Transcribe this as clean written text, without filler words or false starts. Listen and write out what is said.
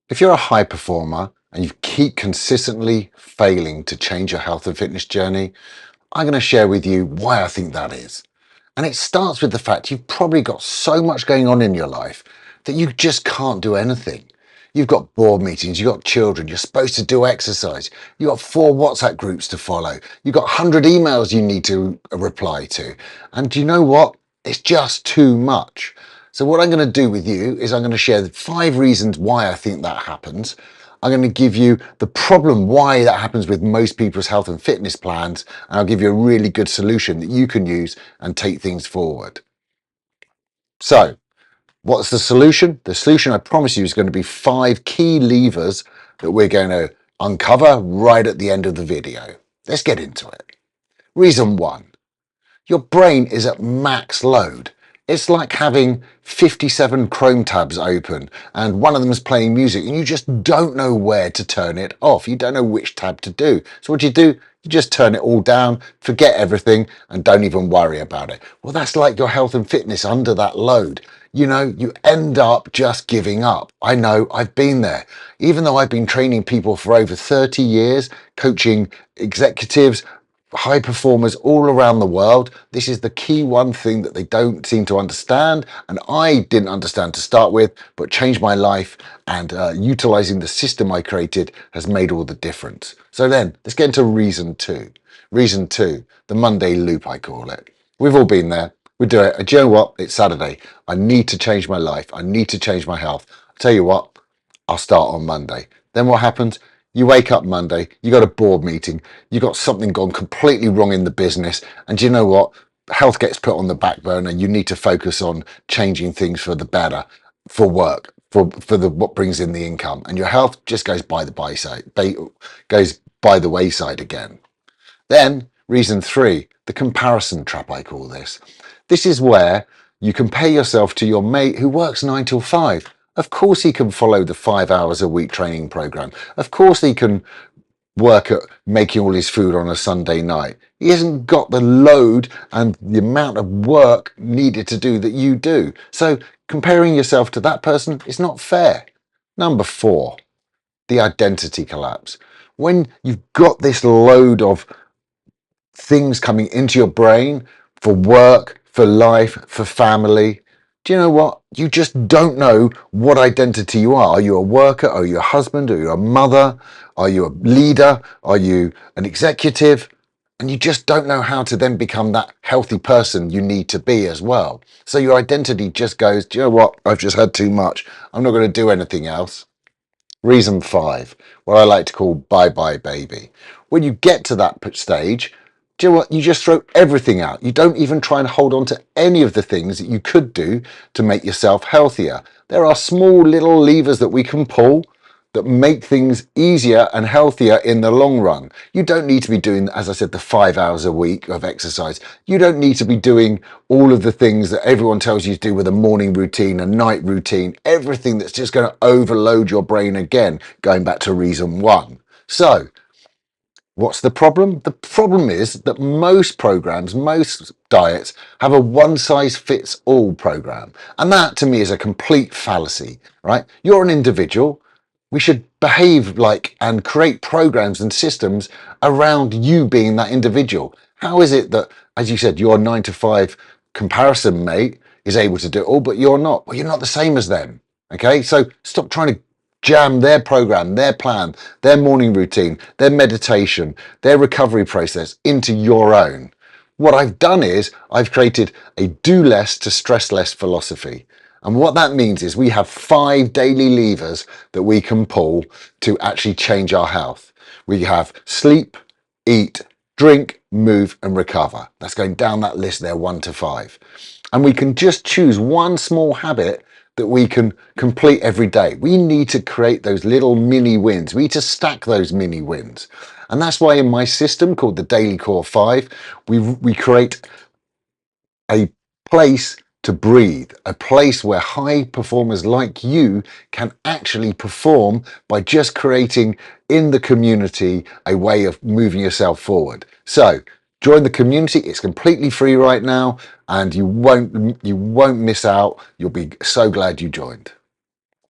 If you're a high performer and you keep consistently failing to change your health and fitness journey, I'm going to share with you why I think that is. And it starts with the fact you've probably got so much going on in your life that you just can't do anything. You've got board meetings, you've got children, you're supposed to do exercise, you've got 4 WhatsApp groups to follow, you've got 100 emails you need to reply to. And do you know what? It's just too much. So what I'm going to do with you is I'm going to share 5 reasons why I think that happens. I'm going to give you the problem why that happens with most people's health and fitness plans, and I'll give you a really good solution that you can use and take things forward. So, what's the solution? The solution, I promise you, is going to be 5 key levers that we're going to uncover right at the end of the video. Let's get into it. Reason 1. Your brain is at max load. It's like having 57 Chrome tabs open and one of them is playing music and you just don't know where to turn it off. You don't know which tab to do. So what do? You just turn it all down, forget everything and don't even worry about it. Well, that's like your health and fitness under that load. You know, you end up just giving up. I know, I've been there. Even though I've been training people for over 30 years, coaching executives, high performers all around the world, this is the key one thing that they don't seem to understand, and I didn't understand to start with, but changed my life, and utilizing the system I created has made all the difference. So then let's get into reason 2. Reason 2, the Monday loop, I call it. We've all been there. We do it. Do you know what? It's Saturday. I need to change my life. I need to change my health. I'll tell you what, I'll start on Monday. Then what happens? You wake up Monday, you got a board meeting, you got something gone completely wrong in the business, and you know what? Health gets put on the back burner. You need to focus on changing things for the better, for work, for the what brings in the income, and your health just goes by the goes by the wayside again. Then reason 3, the comparison trap, I call this. This is where you compare yourself to your mate who works 9 till 5. Of course he can follow the 5 hours a week training program. Of course he can work at making all his food on a Sunday night. He hasn't got the load and the amount of work needed to do that you do. So comparing yourself to that person is not fair. Number 4, the identity collapse. When you've got this load of things coming into your brain for work, for life, for family, do you know what? You just don't know what identity you are. Are you a worker? Are you a husband? Are you a mother? Are you a leader? Are you an executive? And you just don't know how to then become that healthy person you need to be as well. So your identity just goes, do you know what? I've just had too much. I'm not going to do anything else. Reason 5, what I like to call bye-bye baby. When you get to that stage, do you know what? You just throw everything out. You don't even try and hold on to any of the things that you could do to make yourself healthier. There are small little levers that we can pull that make things easier and healthier in the long run. You don't need to be doing, as I said, the 5 hours a week of exercise. You don't need to be doing all of the things that everyone tells you to do with a morning routine, a night routine, everything that's just going to overload your brain again, going back to reason 1. So, what's the problem? The problem is that most programs, most diets have a one-size-fits-all program. And that to me is a complete fallacy, right? You're an individual. We should behave like and create programs and systems around you being that individual. How is it that, as you said, your 9 to 5 comparison mate is able to do it all, but you're not? Well, you're not the same as them. Okay, so stop trying to jam their program, their plan, their morning routine, their meditation, their recovery process into your own. What I've done is I've created a do less to stress less philosophy. And what that means is we have 5 daily levers that we can pull to actually change our health. We have sleep, eat, drink, move, and recover. That's going down that list there, 1 to 5. And we can just choose one small habit that we can complete every day. We need to create those little mini wins. We need to stack those mini wins. And that's why in my system called the Daily Core 5, we create a place to breathe, a place where high performers like you can actually perform by just creating in the community a way of moving yourself forward. So join the community. It's completely free right now and you won't miss out. You'll be so glad you joined.